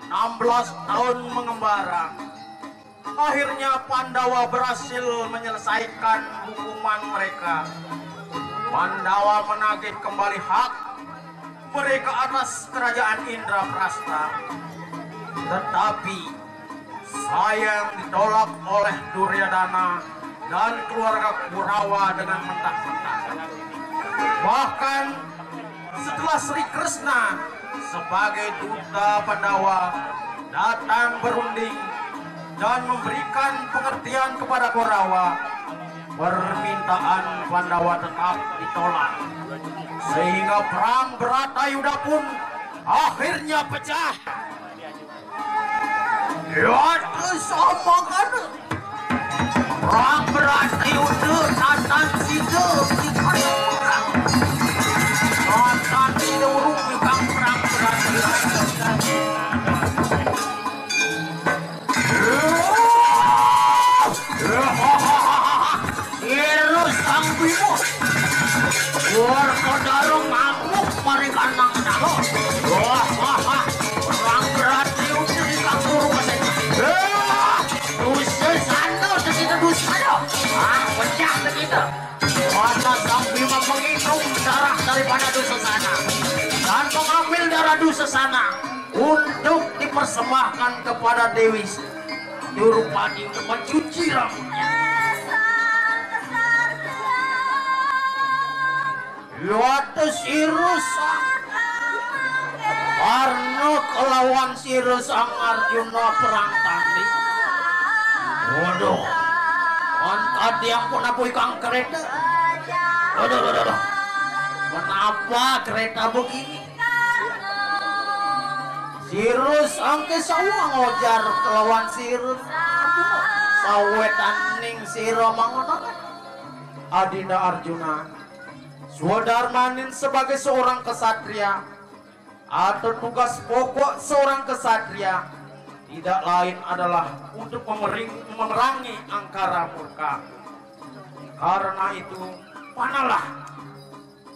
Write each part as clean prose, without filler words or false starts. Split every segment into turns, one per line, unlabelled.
16 tahun mengembara, akhirnya Pandawa berhasil menyelesaikan hukuman mereka. Pandawa menagih kembali hak mereka atas kerajaan Indraprasta. Tetapi sayang ditolak oleh Duryodhana dan keluarga Kurawa dengan mentah-mentah. Bahkan setelah Sri Krishna sebagai duta Pandawa datang berunding dan memberikan pengertian kepada Kurawa, permintaan Pandawa tetap ditolak, sehingga perang Bharatayuddha pun akhirnya pecah. Ya, sama kan? Perang Bharatayuddha Tatan Sida Tatan Sida urung ikang perang Bharatayuddha. Sang Bimo warga darung ngamuk mereka nang dago. Wah perang Bharatayuddha di kanguru katanya. Dusa sana segitu dusa. Pecah begitu. Mata Sang Bima menginum darah daripada Dusasana dan mengambil darah Dusasana untuk dipersembahkan kepada Dewi Durupati untuk mencuci rambutnya. Yaitu Sirusang karena kelawan Sirusang Arjuna perang tanding. Waduh, tadi yang pun aku ikang kereta. Aduh. Kenapa kereta begini? Sirusang ke sawang ngojar kelawan Sirus. Sawetan ning sira mangono. Adinda Arjuna, Swadarmanin sebagai seorang kesatria atau tugas pokok seorang kesatria tidak lain adalah untuk memerangi angkara murka. Karena itu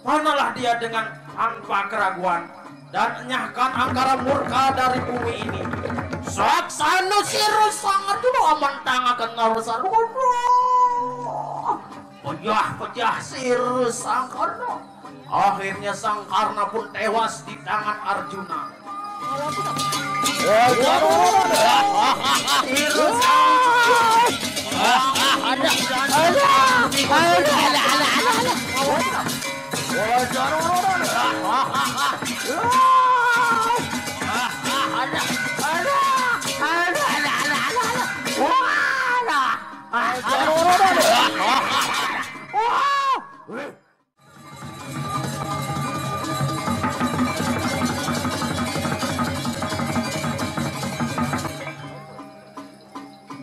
panalah dia dengan tanpa keraguan dan enyahkan angkara murka dari bumi ini. Saksana Sirus sangat dulu aman tangakan ngarusan. Pecah Sirus Sangkarna. Akhirnya Sangkarna pun tewas di tangan Arjuna.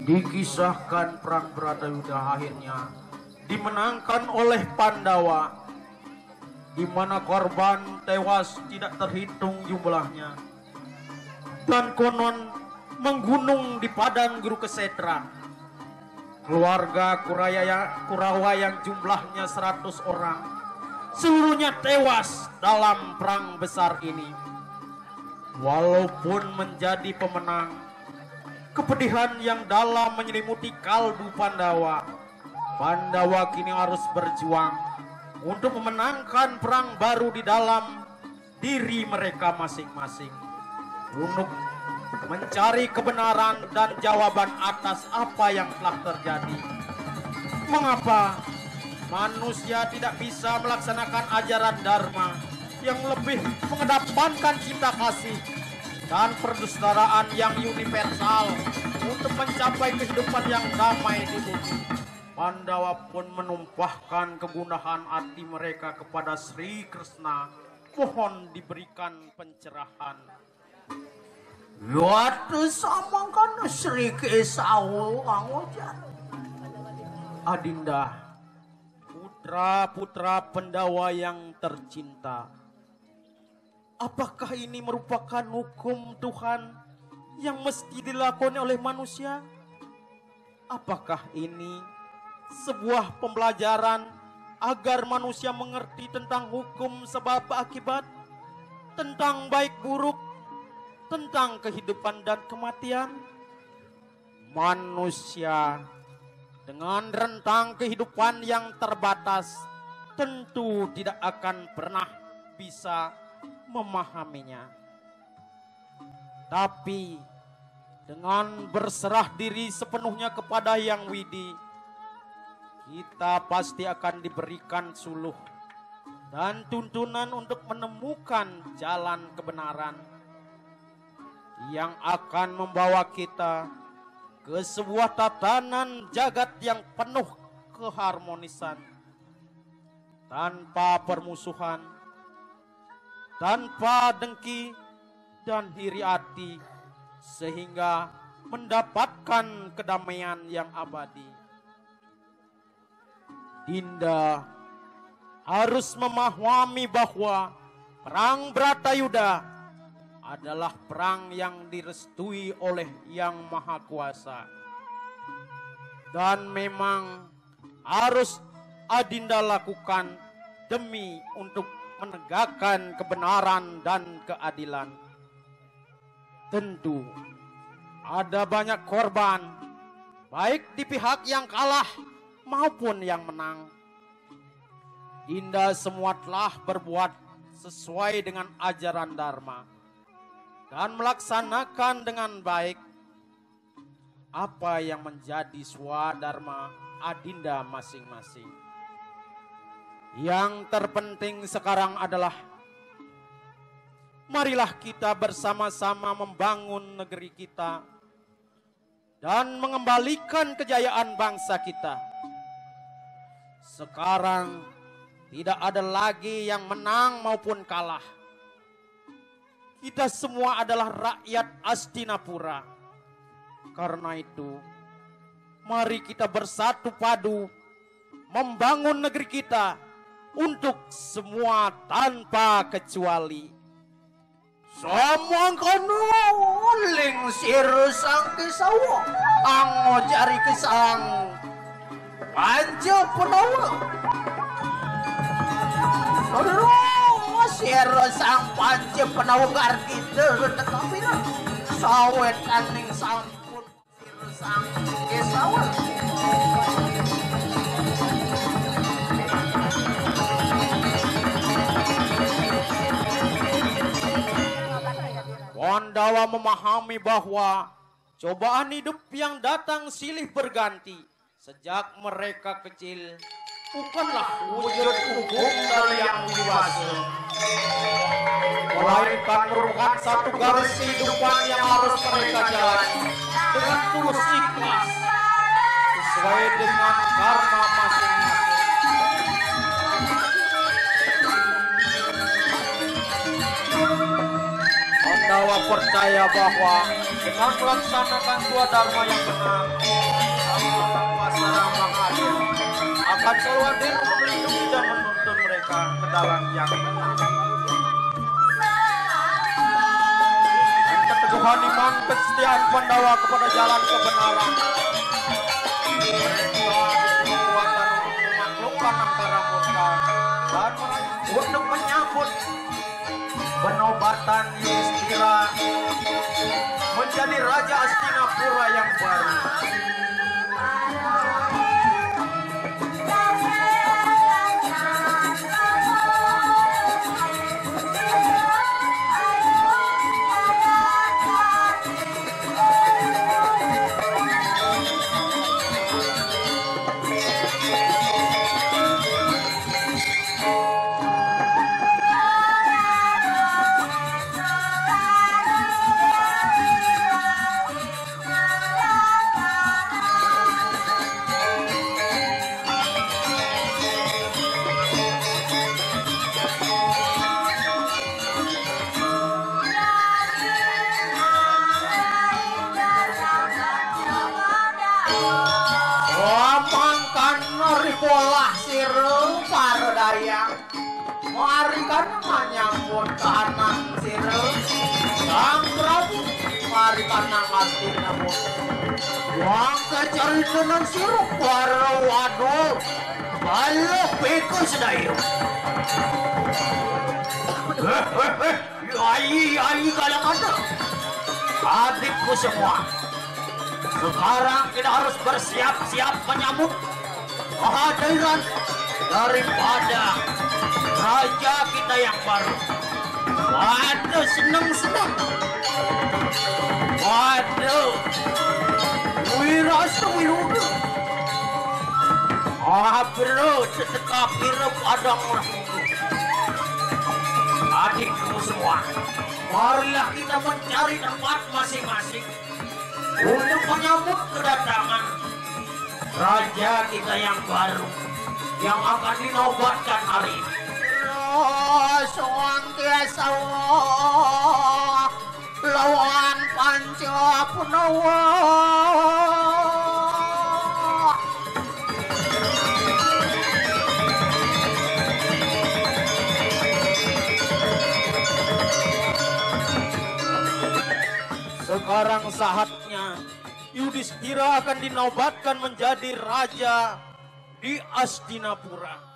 Dikisahkan perang Bharatayuddha akhirnya dimenangkan oleh Pandawa, di mana korban tewas tidak terhitung jumlahnya dan konon menggunung di padang Guru Kesetra. Keluarga Kurawa yang jumlahnya 100 orang seluruhnya tewas dalam perang besar ini. Walaupun menjadi pemenang, kepedihan yang dalam menyelimuti kalbu Pandawa. Pandawa kini harus berjuang untuk memenangkan perang baru di dalam diri mereka masing-masing, untuk mencari kebenaran dan jawaban atas apa yang telah terjadi. Mengapa manusia tidak bisa melaksanakan ajaran Dharma yang lebih mengedepankan cinta kasih dan perdustaraan yang universal untuk mencapai kehidupan yang damai di bumi? Pandawa pun menumpahkan kegundahan hati mereka kepada Sri Krishna, mohon diberikan pencerahan. Yaitu sama kan Sri Kesawu angojan. Adinda, putra-putra Pandawa yang tercinta, apakah ini merupakan hukum Tuhan yang mesti dilakoni oleh manusia? Apakah ini sebuah pembelajaran agar manusia mengerti tentang hukum sebab akibat, tentang baik buruk, tentang kehidupan dan kematian. Manusia dengan rentang kehidupan yang terbatas tentu tidak akan pernah bisa memahaminya. Tapi dengan berserah diri sepenuhnya kepada Yang Widi, kita pasti akan diberikan suluh dan tuntunan untuk menemukan jalan kebenaran yang akan membawa kita ke sebuah tatanan jagat yang penuh keharmonisan, tanpa permusuhan, tanpa dengki dan iri hati, sehingga mendapatkan kedamaian yang abadi. Dinda harus memahami bahwa perang Bratayuda adalah perang yang direstui oleh Yang Maha Kuasa. Dan memang harus Adinda lakukan demi untuk menegakkan kebenaran dan keadilan. Tentu ada banyak korban, baik di pihak yang kalah maupun yang menang. Dinda semua telah berbuat sesuai dengan ajaran Dharma dan melaksanakan dengan baik apa yang menjadi swadharma Adinda masing-masing. Yang terpenting sekarang adalah marilah kita bersama-sama membangun negeri kita dan mengembalikan kejayaan bangsa kita. Sekarang tidak ada lagi yang menang maupun kalah. Kita semua adalah rakyat Hastinapura. Karena itu, mari kita bersatu padu membangun negeri kita untuk semua tanpa kecuali.
Samangkano uling sirusang kisawa ang jari kisang panjo penawa. Saudara sirusang panjo penawa kita tetapi sawet aning sampun sirusang kisawa.
Pandawa memahami bahwa cobaan hidup yang datang silih berganti sejak mereka kecil bukanlah wujud hukum dari yang dewasa, melainkan merupakan satu garis kehidupan yang harus mereka jalani dengan tulus ikhlas sesuai dengan karma masing-masing. Pandawa percaya bahwa dengan melaksanakan swadharma yang benar, Kuasa Rama hadir akan selalu hadir untuk melindungi dan menuntun mereka ke dalam yang benar. Dan keteguhan iman kesetiaan Pandawa kepada jalan kebenaran, mereka kekuatan untuk menaklukkan angkara murka dan untuk menyambut penobatan Yudhistira menjadi Raja Hastinapura yang baru.
Polah sirung parodayang marikan menyambut kanan sirung Sang Prabu marikan nang Hastinapura wang kecari tenan sirung para waduh balok beko sedayo ayi galak ada adikku semua, sekarang kita harus bersiap-siap menyambut kehadiran daripada raja kita yang baru. Waduh, senang-senang. Waduh, Wiraswiruda. Bro, tetap hirup adang orang. Adikku semua, marilah kita mencari tempat masing-masing untuk menyambut kedatangan raja kita yang baru yang akan dinobatkan hari ini. Swantiasa lawan Pancapunawa.
Sekarang saatnya Yudhistira akan dinobatkan menjadi raja di Hastinapura.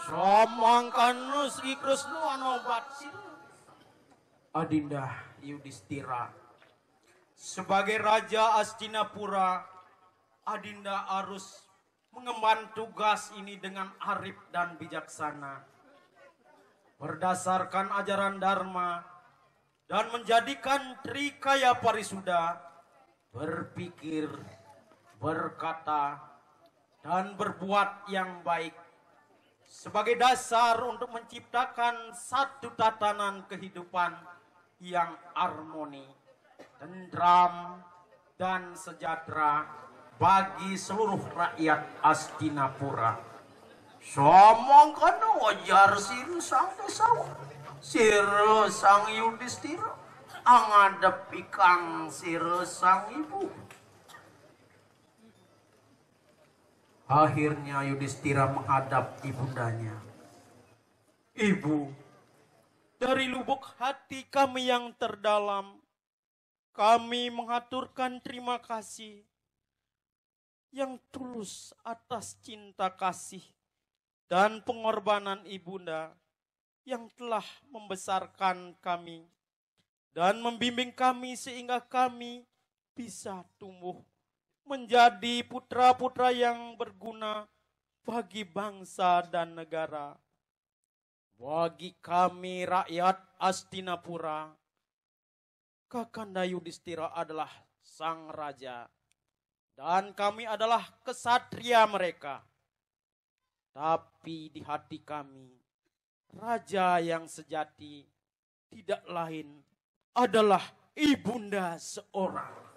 Samangkan Sri Kresna anobat Adinda Yudhistira. Sebagai Raja Hastinapura, Adinda harus mengemban tugas ini dengan arif dan bijaksana. Berdasarkan ajaran Dharma dan menjadikan Trikaya Parisuda, berpikir, berkata, dan berbuat yang baik sebagai dasar untuk menciptakan satu tatanan kehidupan yang harmoni, tentram, dan sejahtera bagi seluruh rakyat Hastinapura.
Samangkan wajar siru sang Desawa, siru sang Yudhistira, angadep ikang siru sang ibu.
Akhirnya Yudhistira menghadap ibundanya. Ibu, dari lubuk hati kami yang terdalam, kami mengaturkan terima kasih yang tulus atas cinta kasih dan pengorbanan ibunda yang telah membesarkan kami dan membimbing kami sehingga kami bisa tumbuh menjadi putra-putra yang berguna bagi bangsa dan negara. Bagi kami rakyat Hastinapura, Kakanda Yudhistira adalah sang raja dan kami adalah kesatria mereka. Tapi di hati kami, raja yang sejati tidak lain adalah ibunda seorang.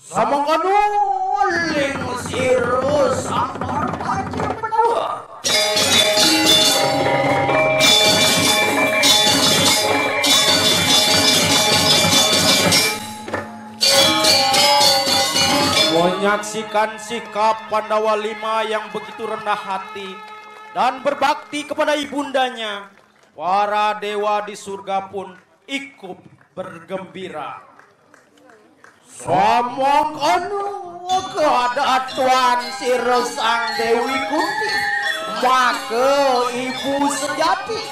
Samangkan uling siru sang Pancapunawa.
Menyaksikan sikap Pandawa Lima yang begitu rendah hati dan berbakti kepada ibundanya, para dewa di surga pun ikut bergembira.
Samangkan keadaan siru sang Dewi Kunti, maka ibu sejati.